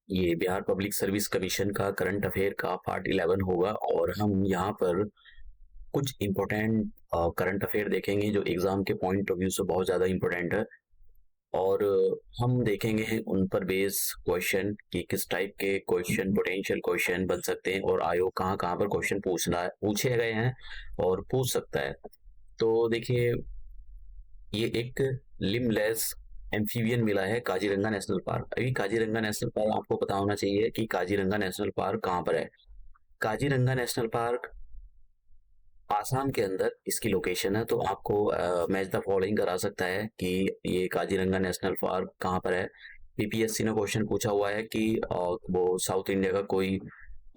ये Bihar public service commission का current affair का पार्ट 11 होगा और हम यहाँ पर कुछ इम्पोर्टेंट करंट अफेयर देखेंगे जो एग्जाम के पॉइंट ऑफ व्यू से बहुत ज़्यादा इम्पोर्टेंट है। और हम देखेंगे उन पर बेस क्वेश्चन कि किस टाइप के क्वेश्चन पोटेंशियल क्वेश्चन बन सकते हैं और आयोग कहाँ कहाँ पर क्वेश्चन पूछे गए हैं और पूछ सकता है। तो देखिए, ये एक लिमलेस एम्फीबियन मिला है काजीरंगा नेशनल पार्क। अभी काजीरंगा नेशनल पार्क आपको पता होना चाहिए कि काजीरंगा नेशनल पार्क कहाँ पर है। काजीरंगा नेशनल पार्क आसाम के अंदर इसकी लोकेशन है। तो आपको मैच द फॉलोइंग करा सकता है कि ये काजीरंगा नेशनल पार्क कहाँ पर है। पीपीएससी ने क्वेश्चन पूछा हुआ है कि वो साउथ इंडिया का कोई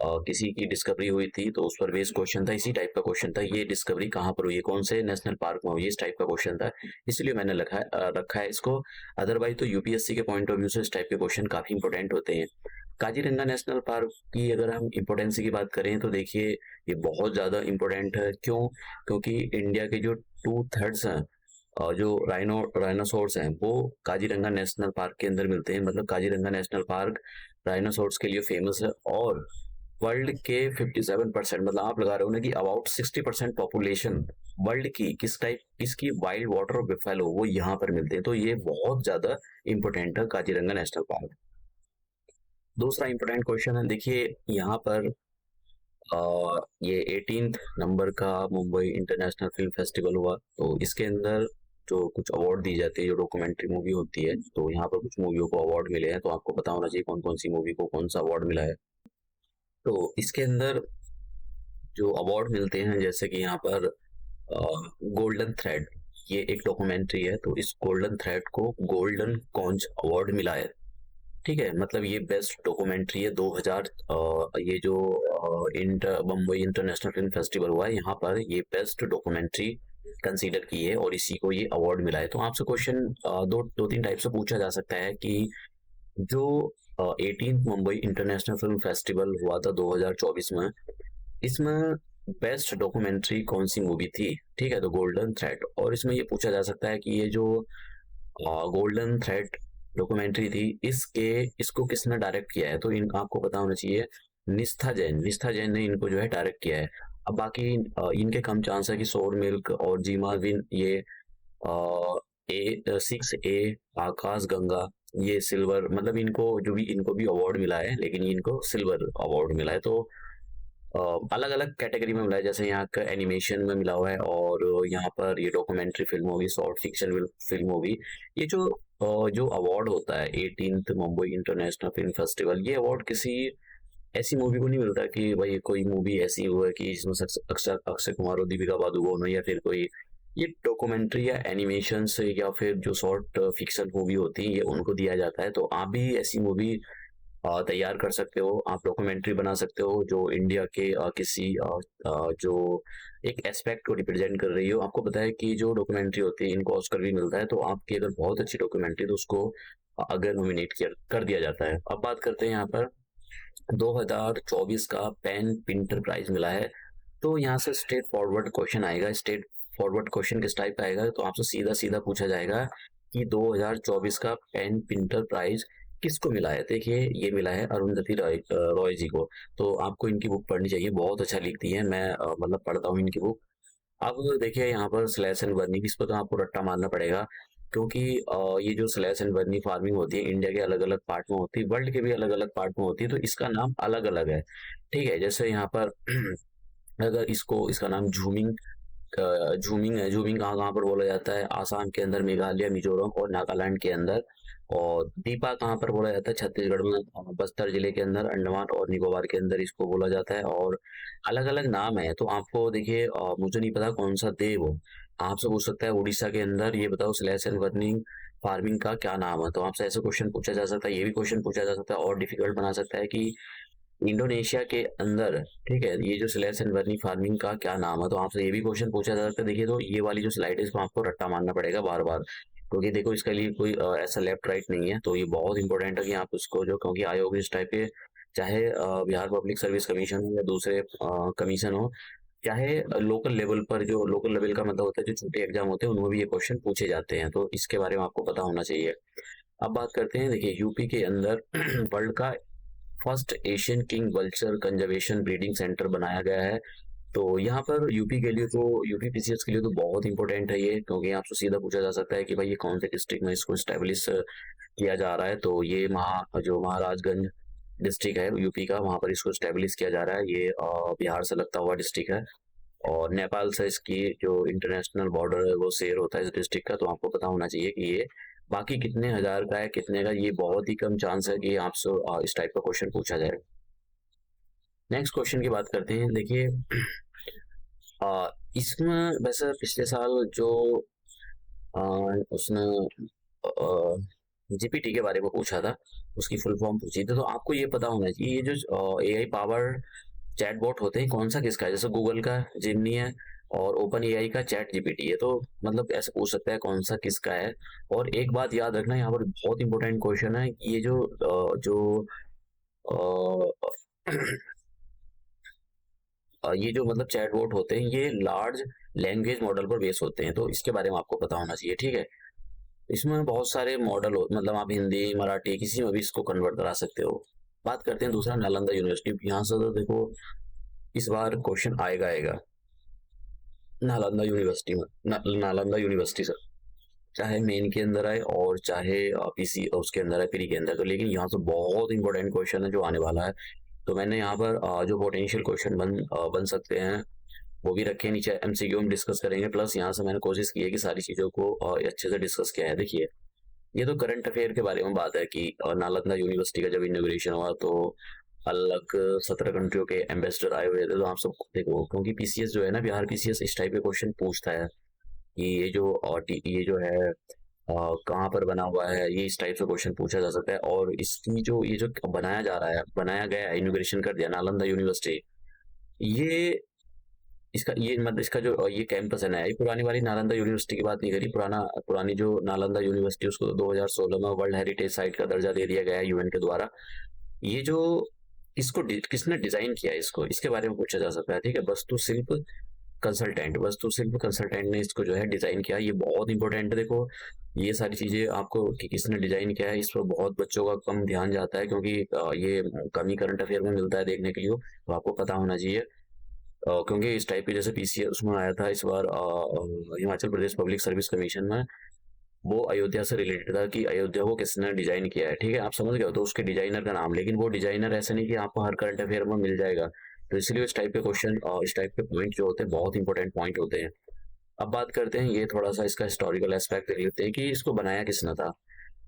किसी की डिस्कवरी हुई थी, तो उस पर बेस्ड क्वेश्चन था, इसी टाइप का क्वेश्चन था। ये डिस्कवरी कहाँ पर हुई है, कौन से नेशनल पार्क में हुई है, इस टाइप का क्वेश्चन था, इसलिए मैंने रखा है इसको। अदरवाइज तो यूपीएससी के पॉइंट ऑफ व्यू से इस टाइप के क्वेश्चन काफी इंपॉर्टेंट होते हैं। काजीरंगा नेशनल पार्क की अगर हम इम्पोर्टेंस की बात करें तो देखिए, ये बहुत ज़्यादा इम्पोर्टेंट है। क्यों? क्योंकि इंडिया के जो 2/3 हैं जो राइनोसोर्स हैं वो काजीरंगा नेशनल पार्क के अंदर मिलते हैं। मतलब काजीरंगा नेशनल पार्क राइनोसोर्स के लिए फेमस है और वर्ल्ड के 57%, मतलब आप लगा रहे हो ना कि अबाउट 60% पॉपुलेशन वर्ल्ड की किसकी वाइल्ड वाटर बिफेलो वो यहाँ पर मिलते हैं। तो ये बहुत ज्यादा इंपॉर्टेंट है काजीरंगा नेशनल पार्क। दूसरा इंपॉर्टेंट क्वेश्चन है, देखिए यहाँ पर ये 18th नंबर का मुंबई इंटरनेशनल फिल्म फेस्टिवल हुआ। तो इसके अंदर जो कुछ अवार्ड दी जाती है, जो डॉक्यूमेंट्री मूवी होती है, तो यहाँ पर कुछ मूवियों को अवार्ड मिले हैं। तो आपको पता होना चाहिए कौन कौन सी मूवी को कौन सा अवार्ड मिला है। तो इसके अंदर जो अवार्ड मिलते हैं, जैसे कि यहाँ पर गोल्डन थ्रेड, ये एक डॉक्यूमेंट्री है, तो इस गोल्डन थ्रेड को गोल्डन कॉन्च अवार्ड मिला है। ठीक है, मतलब ये बेस्ट डॉक्यूमेंट्री है 2000। ये जो बम्बई इंटरनेशनल फिल्म फेस्टिवल हुआ है, यहाँ पर ये बेस्ट डॉक्यूमेंट्री कंसीडर की है और इसी को ये अवार्ड मिला है। तो आपसे क्वेश्चन दो तीन टाइप से पूछा जा सकता है कि जो 18th Mumbai international film festival हुआ था 2024 में, इसमें बेस्ट डॉक्यूमेंट्री कौन सी मूवी थी? ठीक है, तो गोल्डन थ्रेड। और इसमें ये पूछा जा सकता है कि ये जो गोल्डन थ्रेड डॉक्यूमेंट्री थी, इसको किसने डायरेक्ट किया है? तो इन आपको पता होना चाहिए, निष्ठा जैन ने इनको जो है डायरेक्ट किया है। अब बाकी इनके कम चांस है कि सोर मिल्क और जीमा विन ये A6A आकाश गंगा ये सिल्वर, मतलब इनको भी अवार्ड मिला है, लेकिन इनको सिल्वर अवार्ड मिला है। तो अलग अलग कैटेगरी में मिला है, जैसे यहाँ का एनिमेशन में मिला हुआ है और यहाँ पर ये डॉक्यूमेंट्री फिल्म होगी, शॉर्ट फिक्शन फिल्म होगी। ये जो अवार्ड होता है 18th Mumbai international film festival, ये अवार्ड किसी ऐसी मूवी को नहीं मिलता कि भाई कोई मूवी ऐसी हो है कि जिसमें अक्षर अक्षय कुमार और दीपिका पादुकोण हो, या फिर कोई ये डॉक्यूमेंट्री या एनिमेशन से या फिर जो शॉर्ट फिक्शन मूवी होती है ये उनको दिया जाता है। तो आप भी ऐसी मूवी तैयार कर सकते हो, आप डॉक्यूमेंट्री बना सकते हो जो इंडिया के किसी जो एक एस्पेक्ट को रिप्रेजेंट कर रही हो। आपको पता है कि जो डॉक्यूमेंट्री होती है इनको ऑस्कर भी मिलता है, तो आपकी अगर बहुत अच्छी डॉक्यूमेंट्री तो उसको अगर नॉमिनेट कर दिया जाता है। अब बात करते हैं यहाँ पर 2024 का पेन पिंटर प्राइज मिला है। तो यहाँ से स्ट्रेट फॉरवर्ड क्वेश्चन आएगा। स्ट्रेट फॉरवर्ड क्वेश्चन किस टाइप का आएगा? तो आपसे सीधा सीधा पूछा जाएगा कि 2024 का पेन पिंटर प्राइज किसको मिला है? देखिए, ये मिला है अरुंधति रॉय जी को। तो आपको इनकी बुक पढ़नी चाहिए, बहुत अच्छा लिखती है। मैं मतलब पढ़ता हूँ इनकी बुक। अब देखिए यहाँ पर स्लैश एंड बर्निंग, इस पर तो आपको रट्टा मारना पड़ेगा, क्योंकि ये जो स्लैश एंड बर्निंग फार्मिंग होती है इंडिया के अलग अलग पार्ट में होती है, वर्ल्ड के भी अलग अलग पार्ट में होती है, तो इसका नाम अलग अलग है। ठीक है, जैसे यहाँ पर अगर इसका नाम झूमिंग है। झूमिंग कहाँ कहाँ पर बोला जाता है? आसाम के अंदर, मेघालय, मिजोरम और नागालैंड के अंदर। और दीपा कहाँ पर बोला जाता है? छत्तीसगढ़ में, बस्तर जिले के अंदर, अंडमान और निकोबार के अंदर इसको बोला जाता है। और अलग अलग नाम है। तो आपको देखिए, मुझे नहीं पता कौन सा देव हो, आपसे पूछ सकता है उड़ीसा के अंदर ये बताओ स्लैश एंड बर्निंग फार्मिंग का क्या नाम है। तो आपसे ऐसे क्वेश्चन पूछा जा सकता है, ये भी क्वेश्चन पूछा जा सकता है और डिफिकल्ट बना सकता है कि इंडोनेशिया के अंदर, ठीक है, ये जो स्लैश एंड बर्निंग फार्मिंग का क्या नाम है। तो आपसे ये भी क्वेश्चन पूछा जा सकता है। देखिए, तो ये वाली जो स्लाइड है इसको आपको रट्टा मारना पड़ेगा बार बार, क्योंकि देखो इसके लिए कोई ऐसा लेफ्ट राइट नहीं है। तो ये बहुत इंपॉर्टेंट है कि आप उसको जो, क्योंकि आयोग इस टाइप के, चाहे बिहार पब्लिक सर्विस कमीशन हो या दूसरे कमीशन हो, चाहे लोकल लेवल पर, जो लोकल लेवल का मतलब होता है जो छोटे एग्जाम होते हैं, उनमें भी ये क्वेश्चन पूछे जाते हैं। तो इसके बारे में आपको पता होना चाहिए। अब बात करते हैं, देखिए यूपी के अंदर वर्ल्ड का first Asian king vulture conservation breeding centre बनाया गया है। तो यहाँ पर यूपी के लिए तो यूपी पीसीएस के लिए तो बहुत इंपॉर्टेंट है ये, क्योंकि आपसे सीधा पूछा जा सकता है कि भाई ये कौन से डिस्ट्रिक्ट में इसको स्टैब्लिश किया जा रहा है। तो ये जो महाराजगंज डिस्ट्रिक्ट है यूपी का, वहाँ पर इसको स्टैब्लिश किया जा रहा है। ये बिहार से लगता हुआ डिस्ट्रिक्ट है और नेपाल से इसकी जो इंटरनेशनल बॉर्डर है वो शेयर होता है इस डिस्ट्रिक्ट का। तो आपको पता होना चाहिए कि ये बाकी कितने हजार का है, कितने का, ये बहुत ही कम चांस है कि आपसे इस टाइप का क्वेश्चन पूछा जाए। नेक्स्ट क्वेश्चन की बात करते हैं। देखिए इसमें वैसे पिछले साल जो उसने जीपीटी के बारे में पूछा था, उसकी फुल फॉर्म पूछी थी, तो आपको ये पता होना चाहिए ये जो एआई पावर चैटबॉट होते हैं कौन सा किसका है। जैसे गूगल का जिमनी है और ओपन एआई का चैट जीपीटी है। तो मतलब ऐसे पूछ सकता है कौन सा किसका है। और एक बात याद रखना, यहाँ पर बहुत इंपॉर्टेंट क्वेश्चन है, ये ये जो मतलब चैटबॉट होते हैं ये लार्ज लैंग्वेज मॉडल पर बेस होते हैं, तो इसके बारे में आपको पता होना चाहिए, ठीक है। इसमें बहुत सारे मॉडल हो, मतलब आप हिंदी मराठी किसी में भी इसको कन्वर्ट करा सकते हो। बात करते हैं दूसरा नालंदा यूनिवर्सिटी। यहाँ से तो देखो इस बार क्वेश्चन आएगा आएगा नालंदा यूनिवर्सिटी में, नालंदा यूनिवर्सिटी से, चाहे मेन के अंदर आए और चाहे पीसी उसके अंदर आए, प्री के अंदर। तो लेकिन यहाँ से बहुत इंपॉर्टेंट क्वेश्चन है जो आने वाला है। तो मैंने यहाँ पर जो पोटेंशियल क्वेश्चन बन सकते हैं वो भी रखे नीचे, एमसीक्यू में डिस्कस करेंगे। प्लस यहाँ से मैंने कोशिश की है कि सारी चीज़ों को अच्छे से डिस्कस किया है। देखिए ये तो करंट अफेयर के बारे में बात है कि नालंदा यूनिवर्सिटी का जब इनॉग्रेशन हुआ तो अलग 17 कंट्रियों के एम्बेसडर आए हुए थे। तो आप सब देखो, क्योंकि पीसीएस जो है ना, बिहार पीसीएस इस टाइप के क्वेश्चन पूछता है कि ये जो है कहाँ पर बना हुआ है, ये इस टाइप से क्वेश्चन पूछा जा सकता है। और इसकी जो ये जो बनाया जा रहा है, बनाया गया है, इनॉग्रेशन कर दिया नालंदा यूनिवर्सिटी, ये इसका ये मतलब इसका जो ये कैंपस है नया, ये पुरानी वाली नालंदा यूनिवर्सिटी की बात नहीं करी। पुरानी जो नालंदा यूनिवर्सिटी उसको 2016 में वर्ल्ड हेरिटेज साइट का दर्जा दे दिया गया है यूएन के द्वारा। ये जो किसने डिजाइन किया है इसको, इसके बारे में पूछा जा सकता है, ठीक है। वस्तुशिल्प कंसल्टेंट ने इसको जो है डिजाइन किया। ये बहुत इंपॉर्टेंट है। देखो ये सारी चीजें आपको कि किसने डिजाइन किया है इस पर बहुत बच्चों का कम ध्यान जाता है, क्योंकि ये कमी करंट अफेयर में मिलता है देखने के लिए, तो आपको पता होना चाहिए। क्योंकि इस टाइप के जैसे पीसीएस उसमें आया था इस बार Himachal Pradesh public service commission में, वो अयोध्या से रिलेटेड था कि अयोध्या को किसने डिजाइन किया है, ठीक है। आप समझ गए, तो उसके डिजाइनर का नाम, लेकिन वो डिजाइनर ऐसा नहीं कि आपको हर करंट अफेयर में मिल जाएगा। तो इसलिए इस टाइप के क्वेश्चन और इस टाइप के पॉइंट जो होते हैं बहुत इंपॉर्टेंट पॉइंट होते हैं। अब बात करते हैं, ये थोड़ा सा इसका हिस्टोरिकल एस्पेक्ट देख लेते हैं कि इसको बनाया किसने था।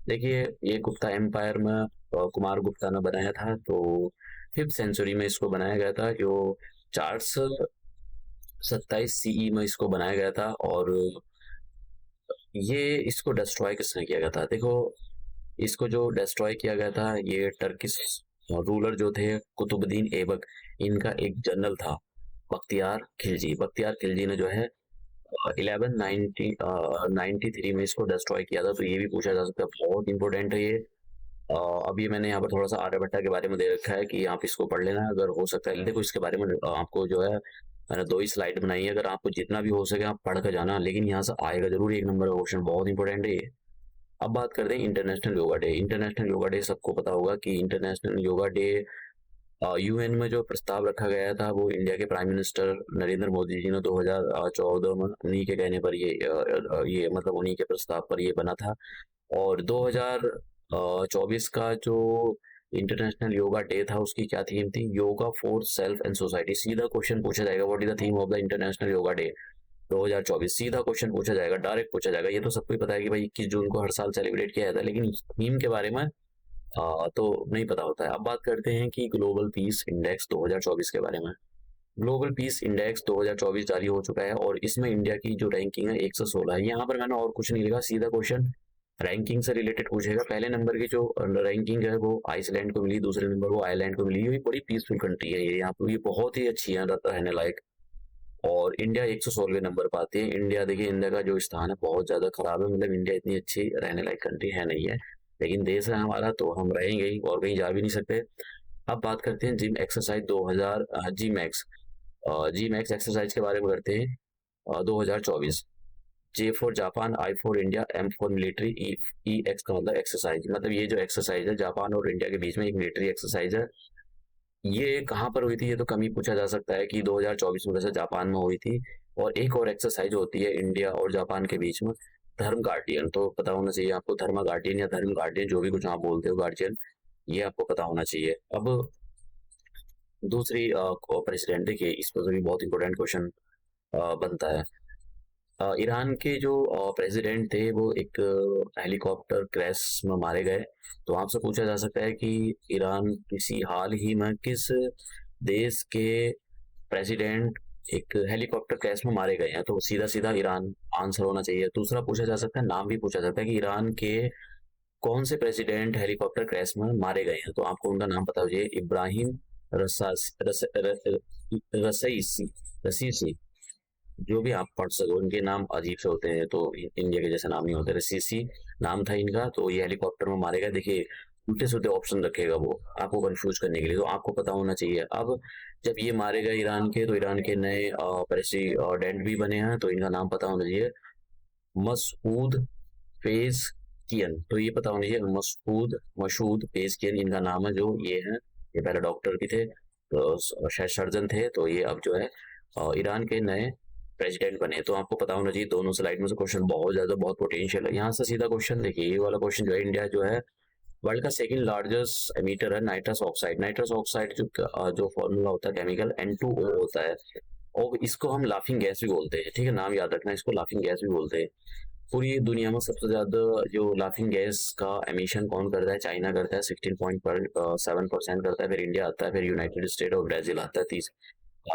देखिए ये गुप्ता एम्पायर में कुमार गुप्ता ने बनाया था। तो 5th सेंचुरी में इसको बनाया गया था, जो 427 सीई में इसको बनाया गया था। और ये इसको डिस्ट्रॉय किसने किया गया था, देखो इसको जो डिस्ट्रॉय किया गया था, ये टर्किश रूलर जो थे कुतुबुद्दीन ऐबक, इनका एक जनरल था बख्तियार खिलजी ने जो है 1193 में इसको डिस्ट्रॉय किया था। तो ये भी पूछा जा सकता है, बहुत इंपॉर्टेंट है ये। अभी मैंने यहाँ पर थोड़ा सा आर्यभट्टा के बारे में दे रखा है कि आप इसको पढ़ लेना अगर हो सकता है। देखो इसके बारे में आपको जो है मैंने 2 ही स्लाइड बनाई है, अगर आपको जितना भी हो सके आप पढ़ कर जाना, लेकिन यहाँ से आएगा जरूर एक नंबर का क्वेश्चन, बहुत इंपॉर्टेंट है ये। अब बात करते हैं international yoga day. International yoga day सबको पता होगा कि इंटरनेशनल योगा डे यूएन में जो प्रस्ताव रखा गया था वो इंडिया के प्राइम मिनिस्टर नरेंद्र मोदी जी ने 2014 में, उन्हीं के कहने पर ये मतलब उन्हीं के प्रस्ताव पर ये बना था। और 2024 का जो इंटरनेशनल योगा डे था उसकी क्या थीम थी, yoga for self and society. सीधा क्वेश्चन पूछा जाएगा, what is the theme of the international yoga day 2024, सीधा क्वेश्चन पूछा जाएगा, डायरेक्ट पूछा जाएगा। ये तो सबको ही पता है कि भाई 21 जून को हर साल सेलिब्रेट किया जाता है, लेकिन थीम के बारे में तो नहीं पता होता है। अब बात करते हैं कि ग्लोबल पीस इंडेक्स 2024 के बारे में। ग्लोबल पीस इंडेक्स 2024 जारी हो चुका है और इसमें इंडिया की जो रैंकिंग है 116 है। यहाँ पर मैंने और कुछ नहीं लिखा, सीधा क्वेश्चन रैंकिंग से रिलेटेड पूछेगा। पहले नंबर की जो रैंकिंग है वो आइसलैंड को मिली, दूसरे नंबर वो आयरलैंड को मिली। ये बड़ी पीसफुल कंट्री है ये, यहाँ पर ये बहुत ही अच्छी है रहने लायक। और इंडिया 116वें नंबर पर आती है। इंडिया देखिए, इंडिया का जो स्थान है बहुत ज्यादा खराब है, मतलब इंडिया इतनी अच्छी रहने लायक कंट्री है नहीं है, लेकिन देश है हमारा तो हम रहेंगे ही और कहीं जा भी नहीं सकते। अब बात करते हैं जिम एक्सरसाइज 2000 जी मैक्स एक्सरसाइज के बारे में करते हैं 2024। J for Japan, I for India, M for military, E X का मतलब एक्सरसाइज। मतलब ये जो एक्सरसाइज है जापान और इंडिया के बीच में एक मिलिट्री एक्सरसाइज है। ये कहाँ पर हुई थी, ये तो कम ही पूछा जा सकता है कि 2024 में वैसे जापान में हुई थी। और एक और एक्सरसाइज होती है इंडिया और जापान के बीच में, धर्म गार्डियन। तो पता होना चाहिए आपको, धर्म गार्डियन या धर्म गार्डियन जो भी कुछ आप बोलते हो, गार्जियन, ये आपको पता होना चाहिए। अब दूसरी प्रेसिडेंट, देखिए इस पर भी बहुत इंपॉर्टेंट क्वेश्चन बनता है। ईरान के जो प्रेसिडेंट थे वो एक हेलीकॉप्टर क्रैश में मारे गए। तो आपसे पूछा जा सकता है कि ईरान किसी हाल ही में किस देश के प्रेसिडेंट एक हेलीकॉप्टर क्रैश में मारे गए हैं, तो सीधा सीधा ईरान आंसर होना चाहिए। दूसरा पूछा जा सकता है, नाम भी पूछा जाता है कि ईरान के कौन से प्रेसिडेंट हेलीकॉप्टर क्रैश में मारे गए हैं, तो आपको उनका नाम पता हो चाहिए। इब्राहिम रसासी रसीसी, जो भी आप पढ़ सको, उनके नाम अजीब से होते हैं, तो इंडिया के जैसे नाम नहीं होते। रसीसी नाम था इनका। तो ये हेलीकॉप्टर में मारे गए। देखिए उल्टे सीधे ऑप्शन रखेगा वो आपको कंफ्यूज करने के लिए, तो आपको पता होना चाहिए। अब जब ये मारे गए ईरान के, तो ईरान के नए प्रेसिडेंट भी बने हैं, तो इनका नाम पता होना चाहिए, मसूद पेज़ेश्कियन। तो ये पता होना चाहिए, मसूद पेज़ेश्कियन इनका नाम है। जो ये है, ये पहले डॉक्टर भी थे, तो शायद सर्जन थे, तो ये अब जो है ईरान के नए प्रेसिडेंट बने। तो आपको पता होना चाहिए। दोनों स्लाइड में से क्वेश्चन बहुत ज्यादा, बहुत पोटेंशियल है। यहाँ से सीधा क्वेश्चन देखिए, ये वाला क्वेश्चन जो है, इंडिया जो है वर्ल्ड का सेकंड लार्जेस्ट एमिटर है नाइट्रस ऑक्साइड। नाइट्रस ऑक्साइड जो फॉर्मूला होता है केमिकल, N2O होता है, और इसको हम लाफिंग गैस भी बोलते हैं। ठीक है, नाम याद रखना, इसको लाफिंग गैस भी बोलते हैं। पूरी दुनिया में सबसे ज्यादा जो लाफिंग गैस का एमिशन कौन करता है, चाइना करता है, 16.7% करता है। फिर इंडिया आता है, फिर यूनाइटेड स्टेट और ब्राजील आता है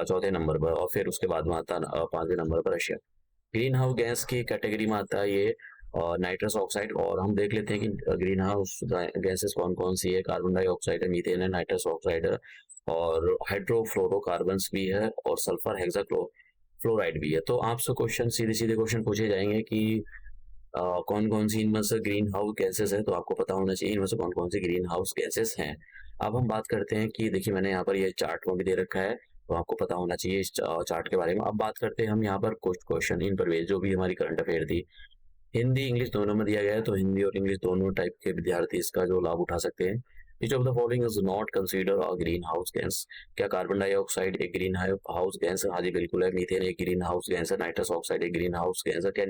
चौथे नंबर पर, और फिर उसके बाद में आता है पांचवें नंबर पर रशिया। ग्रीन हाउस गैस की कैटेगरी में आता है ये नाइट्रस ऑक्साइड। और हम देख लेते हैं कि ग्रीन हाउस गैसेस कौन कौन सी है। कार्बन डाइऑक्साइड है, मीथेन है, नाइट्रस ऑक्साइड है, और हाइड्रोफ्लोरोकार्बन्स भी है, और सल्फर हेक्साक्लोराइड भी है। तो आपसे क्वेश्चन, सीधे सीधे क्वेश्चन पूछे जाएंगे कि कौन कौन सी इनमें से ग्रीन हाउस गैसेस है, तो आपको पता होना चाहिए इनमें से कौन कौन सी ग्रीन हाउस गैसेस हैं। अब हम बात करते हैं कि देखिए मैंने यहाँ पर ये चार्ट में भी दे रखा है, तो आपको पता होना चाहिए इस चार्ट के बारे में। अब बात करते हैं हम यहाँ पर कुछ क्वेश्चन इन पर जो भी हमारी करंट अफेयर थी, हिंदी इंग्लिश दोनों में दिया गया है, तो हिंदी और इंग्लिश दोनों टाइप के विद्यार्थी इसका जो लाभ उठा सकते हैं। Which of the following is not consider a green house gas? क्या कार्बन डाइऑक्साइड एक ग्रीन हाउस गैस है? हाँ जी बिल्कुल है। मीथेन एक ग्रीन हाउस गैस है। नाइट्रस ऑक्साइड एक ग्रीन हाउस गैस है। क्या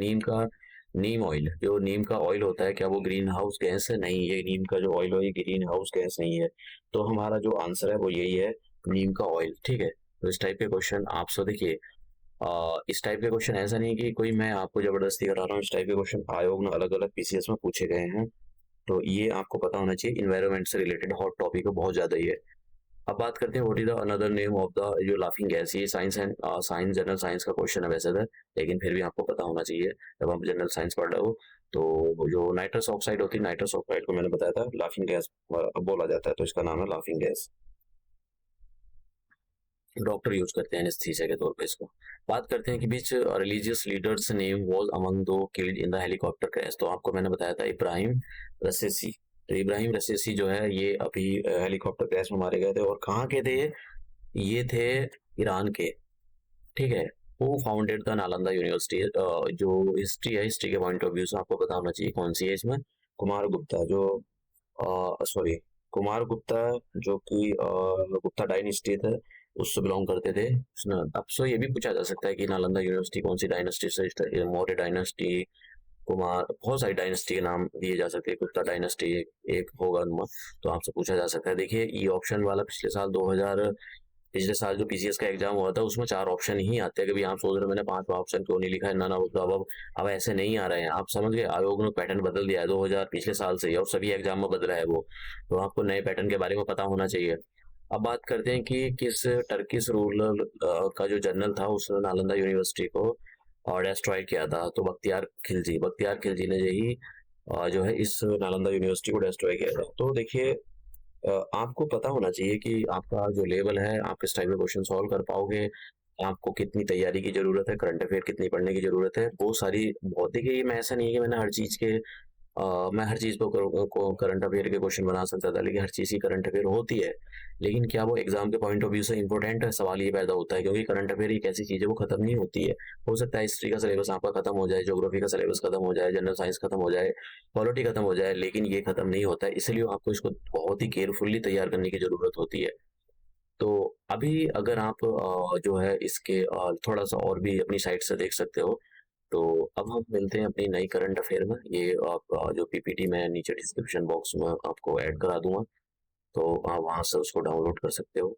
नीम ऑयल, जो नीम का ऑयल होता है, क्या वो ग्रीन हाउस गैस है? नहीं, ये नीम का जो ऑयल है ये ग्रीन हाउस गैस नहीं है। तो हमारा जो आंसर है वो यही है, नीम का ऑयल। ठीक है, तो इस टाइप के क्वेश्चन आपसे देखिए, इस टाइप के क्वेश्चन ऐसा नहीं कि कोई मैं आपको जबरदस्ती करा रहा हूँ। इस टाइप के क्वेश्चन आयोग ने अलग अलग पीसीएस में पूछे गए हैं, तो ये आपको पता होना चाहिए। इन्वायरमेंट से रिलेटेड हॉट टॉपिक है बहुत ज्यादा ही है। अब बात करते हैं what is the another name of the जो लाफिंग गैस। ये science and science general science का क्वेश्चन है वैसे तो, लेकिन फिर भी आपको पता होना चाहिए जब आप जनरल साइंस पढ़ रहे हो। तो जो नाइट्रस ऑक्साइड होती है, नाइट्रस ऑक्साइड को मैंने बताया था लाफिंग गैस बोला जाता है, तो इसका नाम है लाफिंग गैस। डॉक्टर यूज करते हैं एनेस्थीसिया के तौर पे इसको। बात करते हैं कि बीच religious leaders name was among दो killed in the helicopter crash. तो आपको मैंने बताया था इब्राहिम रसीसी। तो इब्राहिम रसीसी जो है ये अभी हेलीकॉप्टर क्रैश में मारे गए थे। और कहाँ के थे ये थे ईरान के। ठीक है, who founded the Nalanda university. जो हिस्ट्री है, हिस्ट्री के पॉइंट ऑफ व्यू से आपको पता होना चाहिए कौन सी है इसमें। कुमार गुप्ता, जो सॉरी कुमार गुप्ता, जो कि गुप्ता डायनेस्टी थे उससे बिलोंग करते थे उसने। अब सो ये भी पूछा जा सकता है कि नालंदा यूनिवर्सिटी कौन सी डायनेस्टी से, मौर्य डायनेस्टी, कुमार, बहुत सारी डायनेस्टी के नाम दिए जा सकते हैं। गुप्ता डायनेस्टी एक होगा उनमें, तो आपसे पूछा जा सकता है। देखिए ये ऑप्शन वाला पिछले साल जो पीसीएस का एग्जाम हुआ था उसमें 4 ऑप्शन ही आते हैं। कभी आप सोच रहे हो मैंने 5वां ऑप्शन क्यों नहीं लिखा है, ना ना, तो अब ऐसे नहीं आ रहे हैं। आप समझ गए, आयोग ने पैटर्न बदल दिया है 2000 पिछले साल से ही, और सभी एग्जाम में बदला है वो। तो आपको नए पैटर्न के बारे में पता होना चाहिए। अब बात करते हैं कि किस टर्किश रूलर का जो जनरल था उसने नालंदा यूनिवर्सिटी को और डिस्ट्रॉय किया था। तो बख्तियार खिलजी ने यही जो है इस नालंदा यूनिवर्सिटी को डिस्ट्रॉय किया था। तो देखिए आपको पता होना चाहिए कि आपका जो लेवल है, आप किस टाइप के क्वेश्चन सॉल्व कर पाओगे, आपको कितनी तैयारी की जरूरत है, करंट अफेयर कितनी पढ़ने की जरूरत है, वो सारी बहुत। देखिए मैं ऐसा नहीं है कि मैंने हर चीज के मैं हर चीज़ को करंट अफेयर के क्वेश्चन बना सकता था, लेकिन हर चीज़ की करंट अफेयर होती है, लेकिन क्या वो एग्जाम के पॉइंट ऑफ व्यू से इंपॉर्टेंट है? सवाल ये पैदा होता है, क्योंकि करंट अफेयर एक ऐसी चीज़ है वो खत्म नहीं होती है। हो सकता है हिस्ट्री का सिलेबस आपका खत्म हो जाए, ज्योग्राफी का सिलेबस खत्म हो जाए, जनरल साइंस खत्म हो जाए, पॉलिटी खत्म हो जाए, लेकिन ये खत्म नहीं होता है, इसलिए आपको इसको बहुत ही केयरफुली तैयार करने की जरूरत होती है। तो अभी अगर आप जो है इसके थोड़ा सा और भी अपनी साइड से देख सकते हो। तो अब हम मिलते हैं अपनी नई करंट अफेयर में। ये आप जो पीपीटी मैं नीचे डिस्क्रिप्शन बॉक्स में आपको ऐड करा दूंगा, तो आप वहां से उसको डाउनलोड कर सकते हो।